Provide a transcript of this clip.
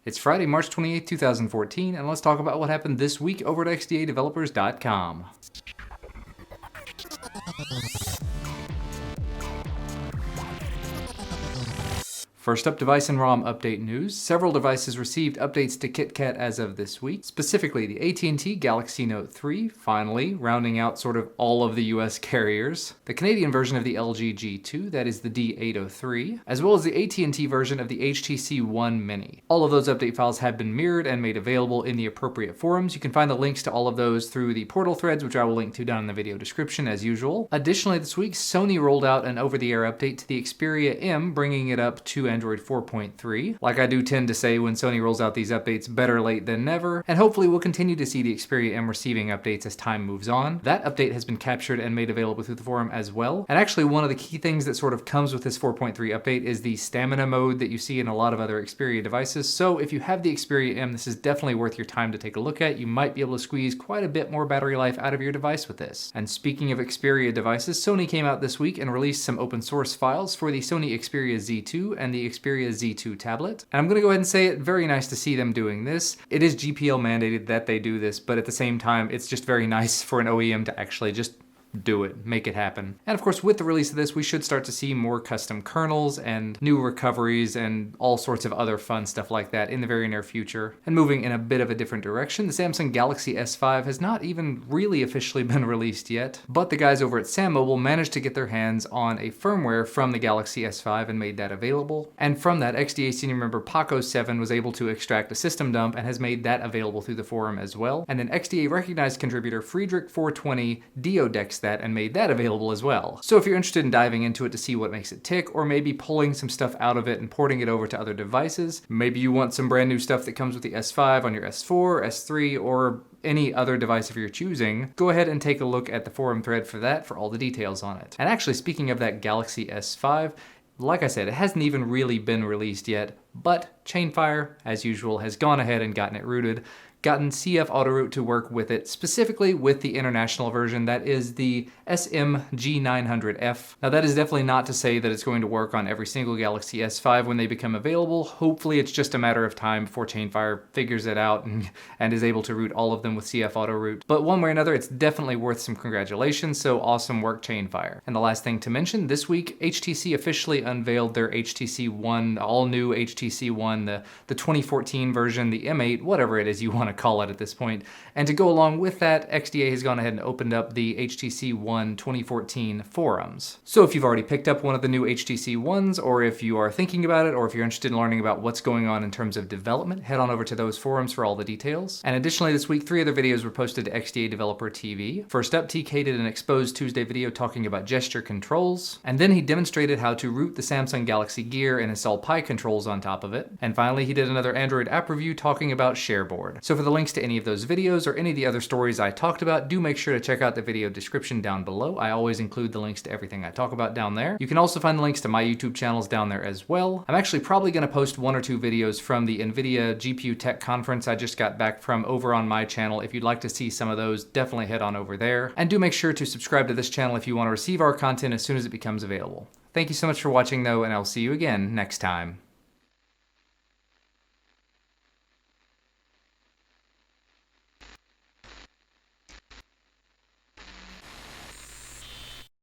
It's Friday, March 28, 2014, and let's talk about what happened this week over at xdadevelopers.com. First up, device and ROM update news. Several devices received updates to KitKat as of this week, specifically the AT&T Galaxy Note 3, finally, rounding out sort of all of the US carriers, the Canadian version of the LG G2, that is the D803, as well as the AT&T version of the HTC One Mini. All of those update files have been mirrored and made available in the appropriate forums. You can find the links to all of those through the portal threads, which I will link to down in the video description as usual. Additionally, this week, Sony rolled out an over-the-air update to the Xperia M, bringing it up to Android 4.3. Like I do tend to say when Sony rolls out these updates, better late than never, and hopefully we'll continue to see the Xperia M receiving updates as time moves on. That update has been captured and made available through the forum as well. And actually one of the key things that sort of comes with this 4.3 update is the stamina mode that you see in a lot of other Xperia devices. So if you have the Xperia M, this is definitely worth your time to take a look at. You might be able to squeeze quite a bit more battery life out of your device with this. And speaking of Xperia devices, Sony came out this week and released some open source files for the Sony Xperia Z2 and the Xperia Z2 tablet. And I'm going to go ahead and say it, very nice to see them doing this. It is GPL mandated that they do this, but at the same time, it's just very nice for an OEM to actually just do it, make it happen. And of course, with the release of this, we should start to see more custom kernels and new recoveries and all sorts of other fun stuff like that in the very near future. And moving in a bit of a different direction, the Samsung Galaxy S5 has not even really officially been released yet, but the guys over at SamMobile managed to get their hands on a firmware from the Galaxy S5 and made that available. And from that, XDA senior member Paco7 was able to extract a system dump and has made that available through the forum as well. And then XDA recognized contributor Friedrich420 deodexed that and made that available as well. So if you're interested in diving into it to see what makes it tick, or maybe pulling some stuff out of it and porting it over to other devices, maybe you want some brand new stuff that comes with the S5 on your S4, S3, or any other device of your choosing, go ahead and take a look at the forum thread for that for all the details on it. And actually, speaking of that Galaxy S5, like I said, it hasn't even really been released yet, but Chainfire, as usual, has gone ahead and gotten it rooted, gotten CF Autoroot to work with it, specifically with the international version, that is the SMG900F. Now that is definitely not to say that it's going to work on every single Galaxy S5 when they become available. Hopefully it's just a matter of time before Chainfire figures it out and is able to root all of them with CF Autoroot. But one way or another, it's definitely worth some congratulations, so awesome work Chainfire. And the last thing to mention, this week HTC officially unveiled their HTC One, all new HTC One, the 2014 version, the M8, whatever it is you want to call it at this point. And to go along with that, XDA has gone ahead and opened up the HTC One 2014 forums. So if you've already picked up one of the new HTC Ones, or if you are thinking about it, or if you're interested in learning about what's going on in terms of development, head on over to those forums for all the details. And additionally, this week, 3 other videos were posted to XDA Developer TV. First up, TK did an Exposed Tuesday video talking about gesture controls, and then he demonstrated how to root the Samsung Galaxy Gear and install Pi controls on top of it. And finally, he did another Android app review talking about Shareboard. So for the links to any of those videos or any of the other stories I talked about, do make sure to check out the video description down below. I always include the links to everything I talk about down there. You can also find the links to my YouTube channels down there as well. I'm actually probably going to post 1 or 2 videos from the NVIDIA GPU Tech Conference I just got back from over on my channel. If you'd like to see some of those, definitely head on over there. And do make sure to subscribe to this channel if you want to receive our content as soon as it becomes available. Thank you so much for watching though, and I'll see you again next time.